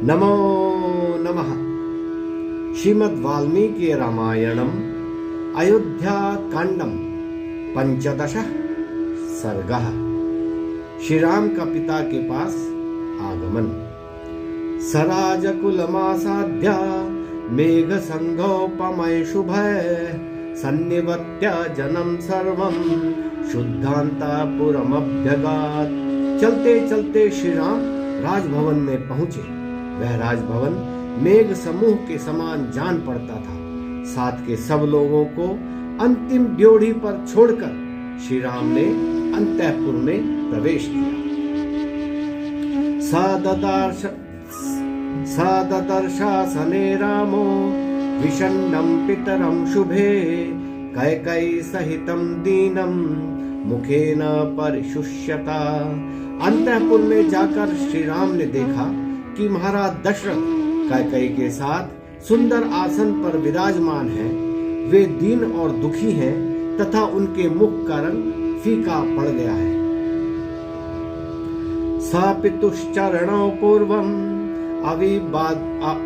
नमो नमः। श्रीमद् वाल्मीकि रामायणम अयोध्या कांडम 15 सर्गः। श्री राम का पिता के पास आगमन। सराजकुलमासाद्य मेघ संघोपमय शुभय सन्निवत्य जनम सर्वम शुद्धांतापुरमभ्यगात। चलते चलते श्री राम राजभवन में पहुंचे। वह राजभवन मेघ समूह के समान जान पड़ता था। साथ के सब लोगों को अंतिम ड्योढ़ी पर छोड़कर श्री राम ने अंतःपुर में प्रवेश किया। सददर्शासने रामो विषण्णं पितरं शुभे कैकेयी सहितं दीनं मुखेन परिशुष्यता। अंतःपुर में जाकर श्री राम ने देखा कि महाराज दशरथ कैकेयी के साथ सुंदर आसन पर विराजमान हैं। वे दीन और दुखी हैं तथा उनके मुख का रंग फीका पड़ गया है। सापितुश्चरणौ पूर्वम्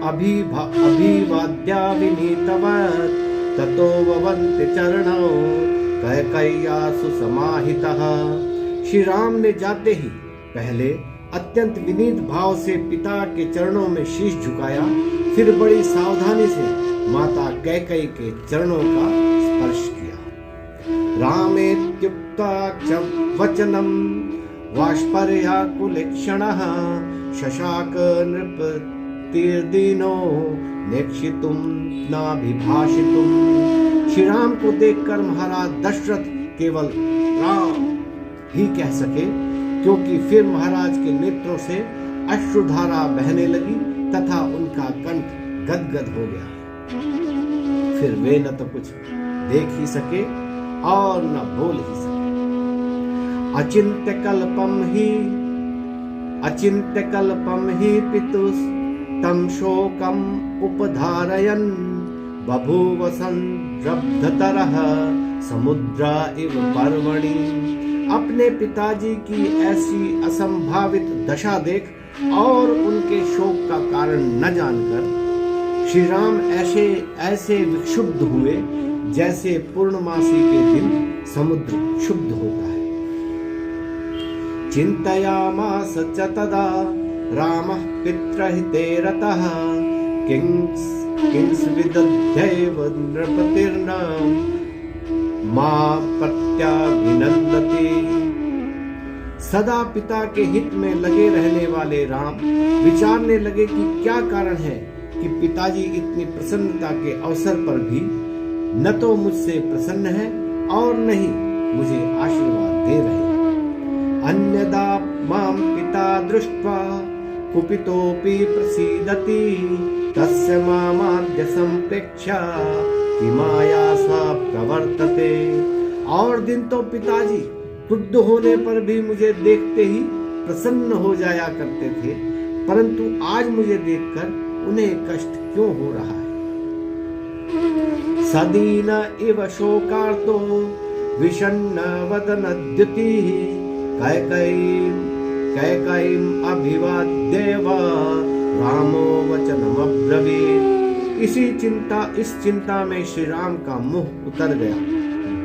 अभिवाद्या विनीतवत् ततो ववन्ति चरणौ कैकेय्या सुसमाहितः। श्री राम ने जाते ही पहले अत्यंत विनीत भाव से पिता के चरणों में शीश झुकाया, फिर बड़ी सावधानी से माता कैकेयी के चरणों का स्पर्श किया। रामेत्युक्त्वा च वचनं वाष्पर्याकुलेक्षणः शशाक नृपतिर्दीनो नेक्षितुं नाभिभाषितुं। श्री राम को देखकर महाराज दशरथ केवल राम ही कह सके, क्योंकि फिर महाराज के नेत्रों से अश्रुधारा बहने लगी तथा उनका कंठ गदगद हो गया। फिर वे न तो कुछ देख ही सके और न बोल ही सके। अचिंत्य कल्पम ही पितुस तम शोकम उपधारयन् बभूव संरब्धतरः समुद्र इव पर्वणि। अपने पिताजी की ऐसी असंभावित दशा देख और उनके शोक का कारण न जानकर श्री राम ऐसे विक्षुब्ध हुए जैसे पूर्णमासी के दिन समुद्र क्षुब्ध होता है। चिंतयामास च तदा रामः पितृहिते रतः किंस्विदध्यैव नृपतिर्न मां प्रत्याभिनंदति। सदा पिता के हित में लगे रहने वाले राम विचारने लगे कि क्या कारण है कि पिताजी इतनी प्रसन्नता के अवसर पर भी न तो मुझसे प्रसन्न है और न ही मुझे आशीर्वाद दे रहे हैं। अन्यदा मां पिता दृष्ट्वा कुपितोपि प्रसीदति तस्य मामाद्य संप्रेक्ष्य किमाया सा प्रवर्तते। और दिन तो पिताजी क्रुद्ध होने पर भी मुझे देखते ही प्रसन्न हो जाया करते थे, परंतु आज मुझे देखकर उन्हें कष्ट क्यों हो रहा है। सदीन इव शोकार्तो विषण्ण वदनद्युतिः कैकेयीम् अभिवाद्येव रामो वचनमब्रवीत्। इस चिंता में श्री राम का मुंह उतर गया।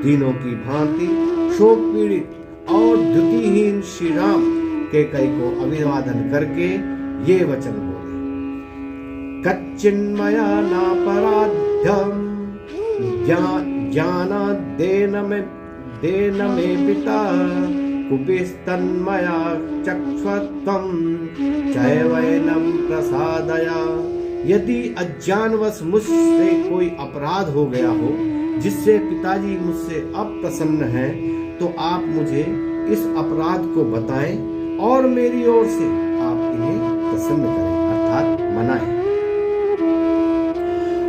दिनों की भांति शोक पीड़ित और द्युतिहीन श्री राम कैकेयी को अभिवादन करके ये वचन बोले। कच्चिन्मया नापराध्यं ज्ञानाद्येन मे पिता कुपिस्तन्मया चक्ष्वत्वं चैवैनं प्रसादया। यदि अज्ञानवश मुझसे कोई अपराध हो गया हो जिससे पिताजी मुझसे अप्रसन्न हैं, तो आप मुझे इस अपराध को बताएं और मेरी ओर से आप इन्हें प्रसन्न करें, अर्थात मनाएं।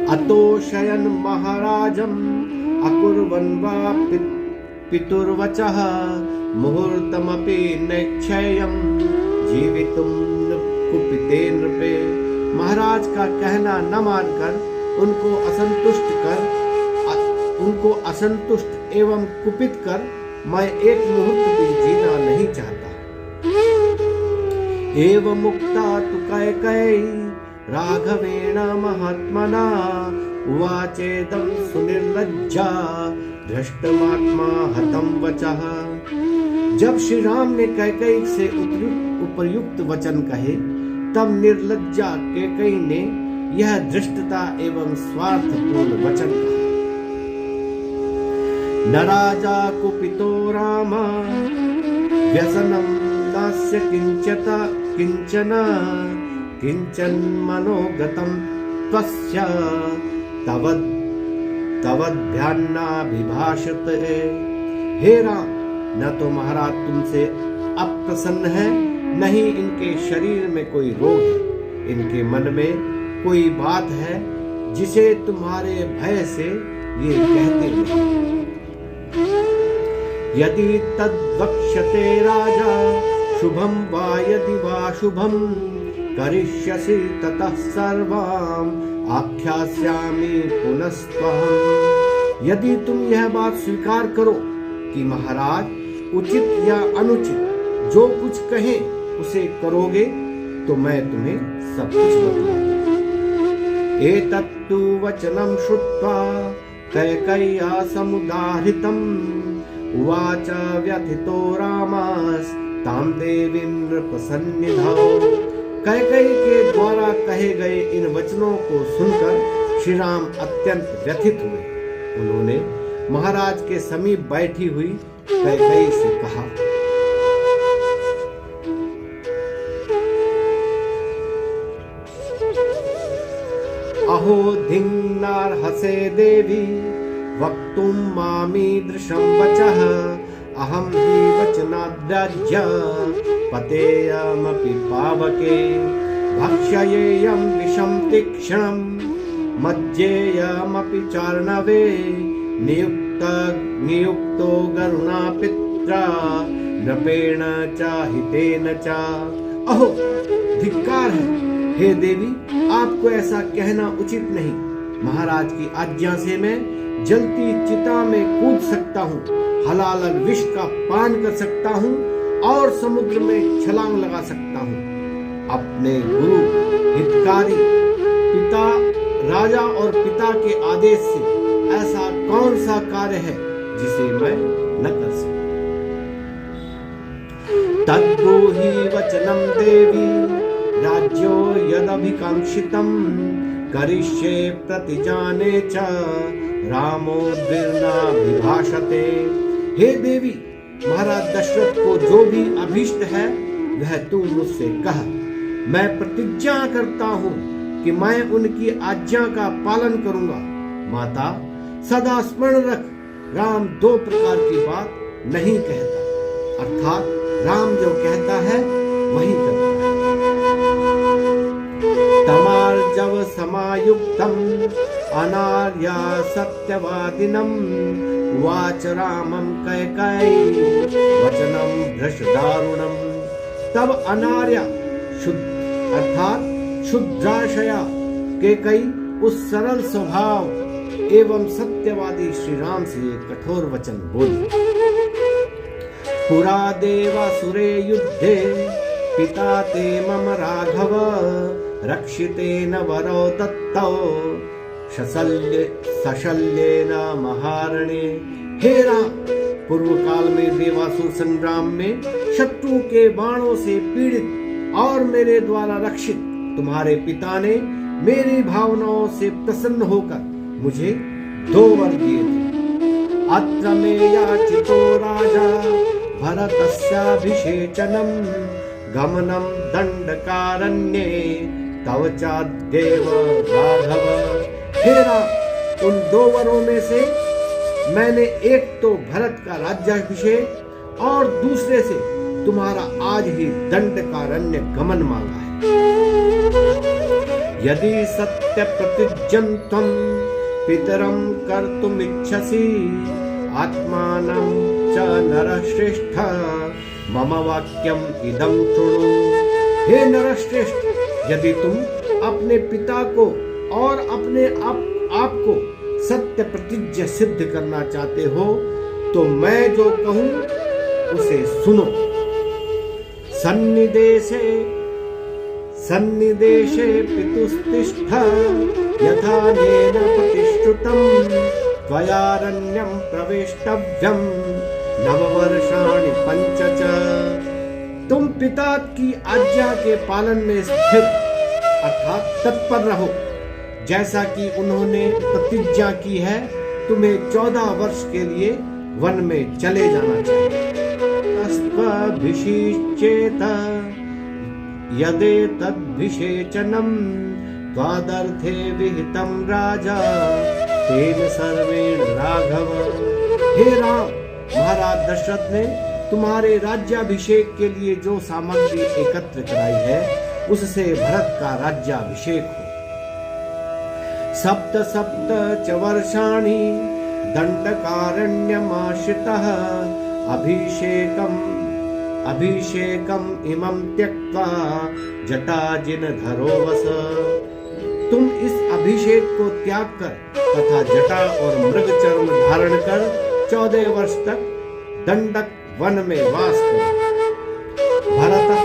अतोषयन् महाराजम् अकुर्वन् वा पितुर्वचः मुहूर्तमपि नैक्षय्यं जीवितुं कुपिते नृपे। महाराज का कहना न मानकर उनको असंतुष्ट एवं कुपित कर मैं एक मुहूर्त भी जीना नहीं चाहता। एवं मुक्ता तु कैकेयी राघवेण महात्मना उवाचेदं सुनिर्लज्जा धृष्टमात्मा हतं वचः। जब श्री राम ने कैकेयी से उपयुक्त वचन कहे, तब निर्लज्जा कैकेयी ने यह धृष्टता एवं स्वार्थपूर्ण वचन कहा। न राजा कुपितो राम व्यसनं नास्य किंचन किंचन मनोगतं त्वस्य तवद्भ्यान्नाभिभाषते। हे राम, न तो महाराज तुमसे अप्रसन्न है, न ही इनके शरीर में कोई रोग है। इनके मन में कोई बात है जिसे तुम्हारे भय से ये कहते हैं। यदि तद्वक्ष्यते राजा शुभम वा यदि वा शुभम करिष्यसि ततः सर्वाम आख्यास्यामि पुनस्त्वहम्। यदि तुम यह बात स्वीकार करो कि महाराज उचित या अनुचित जो कुछ कहें उसे करोगे, तो मैं तुम्हें सब कुछ बतलाऊंगा। एतत्तु वचनं श्रुत्वा कैकेय्या समुदाहृतम् उवाच व्यथितो रामस्तां देवीं नृपसन्निधौ। कैकेयी के द्वारा कहे गए इन वचनों को सुनकर श्री राम अत्यंत व्यथित हुए। उन्होंने महाराज के समीप बैठी हुई कैकेयी से कहा, अहो धिन्नार्हसे देवी वक्तुं मामीदृशं वचः अहं हि वचनाद्राज्य पतेयमपि पावके भक्ष्येयं विषं तीक्ष्णं मज्जेयमपि चार्णवे नियुक्तो गरुणा पित्रा नृपेण च हितेन च। अहो धिक्कार है, हे देवी, आपको ऐसा कहना उचित नहीं। महाराज की आज्ञा से मैं जलती चिता में कूद सकता हूँ, हलाल विष का पान कर सकता हूँ और समुद्र में छलांग लगा सकता हूँ। अपने गुरु हितकारी पिता राजा और पिता के आदेश से ऐसा कौन सा कार्य है जिसे मैं न कर सकूं। तद्ब्रूहि वचनं देवी राज्यो यदभिकांक्षितं करिष्ये प्रतिजाने च रामो द्विर्ना विभाषते। हे देवी, महाराज दशरथ को जो भी अभीष्ट है वह तू मुझसे कह। मैं प्रतिज्ञा करता हूँ कि मैं उनकी आज्ञा का पालन करूंगा। माता, सदा स्मरण रख, राम दो प्रकार की बात नहीं कहता, अर्थात राम जो कहता है वही करता है। तमार्जव समायुक्तम अनार्या सत्यवादिनम उवाच रामम कैकेयी वचनम भ्रष्टदारुणम। तब अनार्या शुद्ध अर्थात शुद्राशया कैकेयी उस सरल स्वभाव एवं सत्यवादी श्री राम से कठोर वचन बोली। पुरा देवासुरे युद्धे पिता ते मम राघव रक्षितेन वरो दत्तौ सशल्येन महारणे। हे राम, पूर्व काल में देवासुर संग्राम में शत्रु के बाणों से पीड़ित और मेरे द्वारा रक्षित तुम्हारे पिता ने मेरी भावनाओं से प्रसन्न होकर मुझे 2 वर दिए थे। अत्र मे याचितो राजा भरतस्याभिषेचनम गमनम दंडकारण्ये तव चाद्येव राघव। हे राम, उन 2 वरों में से मैंने एक तो भरत का राज्याभिषेक और दूसरे से तुम्हारा आज ही दंडकारण्य गमन मांगा है। यदि सत्य प्रतिज्ञं पितरं कर्तुमिच्छसि आत्मानं च नरश्रेष्ठ मम वाक्यम इदं शृणु। हे नरश्रेष्ठ, यदि तुम अपने पिता को और अपने आप को सत्य प्रतिज्ञा सिद्ध करना चाहते हो तो मैं जो कहूं उसे सुनो। सन्निदेशे सन्निदेशे पितुस्तिष्ठ यथा नेन प्रतिश्रुतम् त्वयारण्यं प्रवेष्टव्यं नववर्षाणि पंच च। तुम पिता की आज्ञा के पालन में स्थिर अर्थात तत्पर रहो, जैसा कि उन्होंने प्रतिज्ञा की है। तुम्हें 14 वर्ष के लिए वन में चले जाना चाहिए। तस्त्वभिषिच्येत यदेतद्विषेचनम् त्वादर्थे विहितं राजा तेन सर्वेण राघव। हे राम, महाराज दशरथ ने तुम्हारे राज्याभिषेक के लिए जो सामग्री एकत्र कराई है, उससे भरत का राज्याभिषेक हो। सप्त सप्त च वर्षाणि दंडकारण्यमाश्रितः अभिषेकम् इमं त्यक्त्वा जटाजिनधरो वस। तुम इस अभिषेक को त्याग कर तथा जटा और मृग चर्म धारण कर 14 वर्ष तक दंडक वन में वास करो। भरतः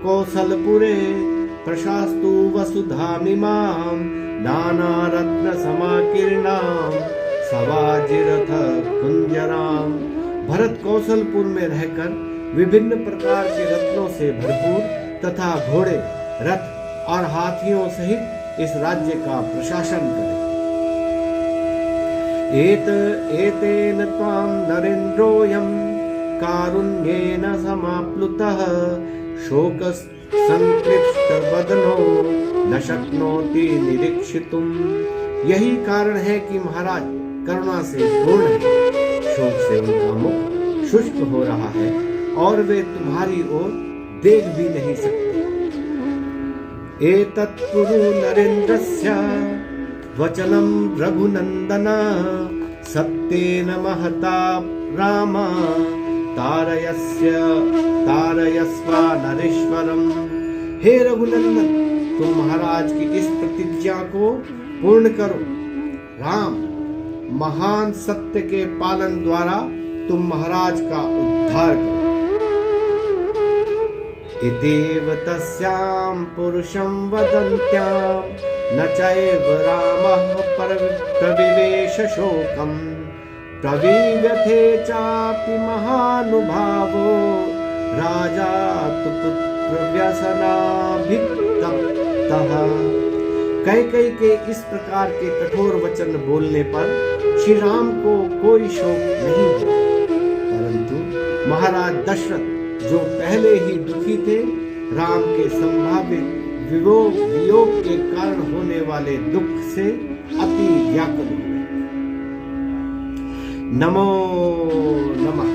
कौशलपुरे प्रशास्तु वसुधामिमां नानारत्न समाकीर्णां सवाजिरथ कुंजरां। भरत कौशलपुर में रहकर विभिन्न प्रकार के रत्नों से भरपूर तथा घोड़े, रथ और हाथियों सहित इस राज्य का प्रशासन करे। एतेन त्वां नरेन्द्रोऽयं कारुण्येन समाप्लुतः शोक संक्लिष्ट वदनो न शक्नोति निरीक्षितुम्। यही कारण है कि महाराज करुणा से पूर्ण है, शोक से उनका मुख शुष्क हो रहा है और वे तुम्हारी ओर देख भी नहीं सकते। एतत् कुरु नरेन्द्रस्य वचनं रघुनंदन सत्येन महता राम तारयस्व नरेश्वरम। हे रघुनंदन, तुम महाराज की इस प्रतिज्ञा को पूर्ण करो। राम, महान सत्य के पालन द्वारा तुम महाराज का उद्धार करो। इदेव तस्यां पुरुषं वदन्त्यां न चैव रामः प्रविवेश शोकम् प्रवीव्यथे चापि महानुभावो राजा तु पुत्र व्यसनाभितप्तः। कैकेयी के इस प्रकार के कठोर वचन बोलने पर श्री राम को कोई शोक नहीं हुआ, परंतु महाराज दशरथ जो पहले ही दुखी थे, राम के संभावित वियोग के कारण होने वाले दुख से अति व्याकुल हुए। नमो नमः।